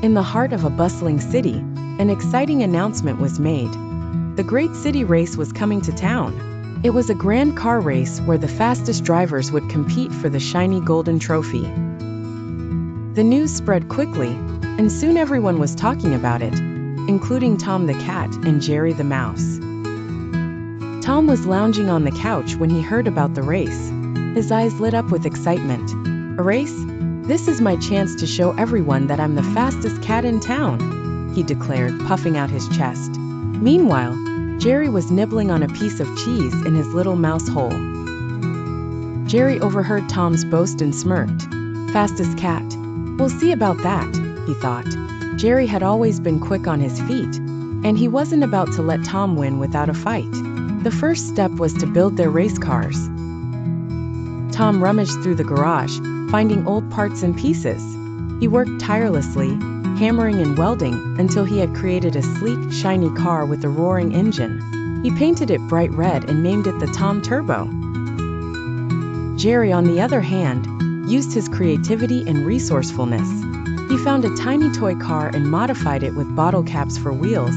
In the heart of a bustling city, an exciting announcement was made. The great city race was coming to town. It was a grand car race where the fastest drivers would compete for the shiny golden trophy. The news spread quickly, and soon everyone was talking about it, including Tom the cat and Jerry the mouse. Tom was lounging on the couch when he heard about the race. His eyes lit up with excitement. A race? This is my chance to show everyone that I'm the fastest cat in town, he declared, puffing out his chest. Meanwhile, Jerry was nibbling on a piece of cheese in his little mouse hole. Jerry overheard Tom's boast and smirked. Fastest cat. We'll see about that, he thought. Jerry had always been quick on his feet, and he wasn't about to let Tom win without a fight. The first step was to build their race cars. Tom rummaged through the garage, finding old parts and pieces. He worked tirelessly, hammering and welding, until he had created a sleek, shiny car with a roaring engine. He painted it bright red and named it the Tom Turbo. Jerry, on the other hand, used his creativity and resourcefulness. He found a tiny toy car and modified it with bottle caps for wheels,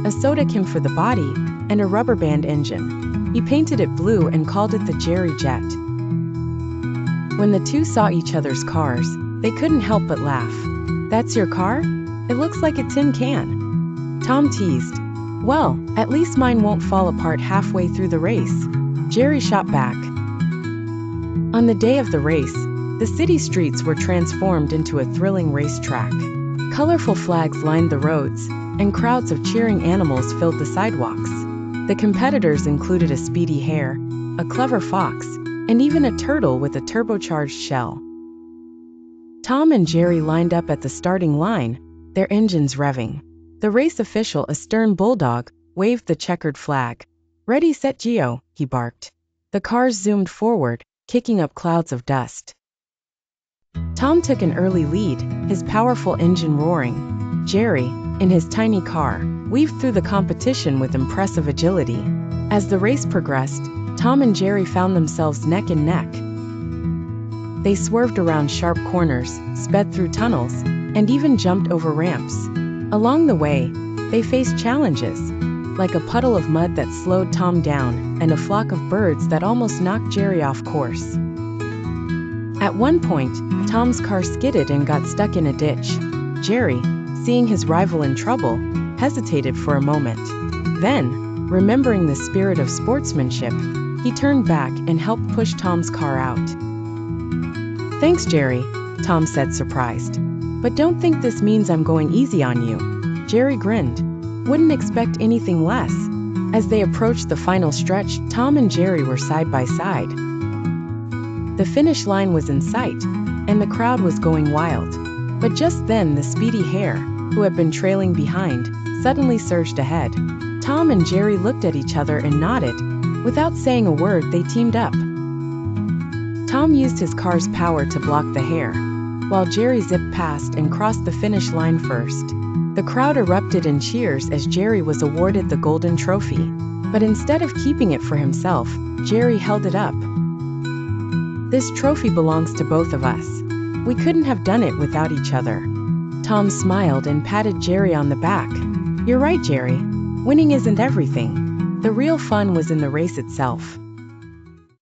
a soda can for the body, and a rubber band engine. He painted it blue and called it the Jerry Jet. When the two saw each other's cars, they couldn't help but laugh. That's your car? It looks like a tin can. Tom teased. Well, at least mine won't fall apart halfway through the race, Jerry shot back. On the day of the race, the city streets were transformed into a thrilling racetrack. Colorful flags lined the roads, and crowds of cheering animals filled the sidewalks. The competitors included a speedy hare, a clever fox, and even a turtle with a turbocharged shell. Tom and Jerry lined up at the starting line, their engines revving. The race official, a stern bulldog, waved the checkered flag. Ready, set, go, he barked. The cars zoomed forward, kicking up clouds of dust. Tom took an early lead, his powerful engine roaring. Jerry, in his tiny car, weaved through the competition with impressive agility. As the race progressed, Tom and Jerry found themselves neck and neck. They swerved around sharp corners, sped through tunnels, and even jumped over ramps. Along the way, they faced challenges, like a puddle of mud that slowed Tom down, and a flock of birds that almost knocked Jerry off course. At one point, Tom's car skidded and got stuck in a ditch. Jerry, seeing his rival in trouble, hesitated for a moment. Then, remembering the spirit of sportsmanship, he turned back and helped push Tom's car out. Thanks, Jerry, Tom said, surprised. But don't think this means I'm going easy on you. Jerry grinned. Wouldn't expect anything less. As they approached the final stretch, Tom and Jerry were side by side. The finish line was in sight, and the crowd was going wild. But just then the speedy hare, who had been trailing behind, suddenly surged ahead. Tom and Jerry looked at each other and nodded. Without saying a word, they teamed up. Tom used his car's power to block the hare, while Jerry zipped past and crossed the finish line first. The crowd erupted in cheers as Jerry was awarded the golden trophy. But instead of keeping it for himself, Jerry held it up. This trophy belongs to both of us. We couldn't have done it without each other. Tom smiled and patted Jerry on the back. You're right, Jerry. Winning isn't everything. The real fun was in the race itself.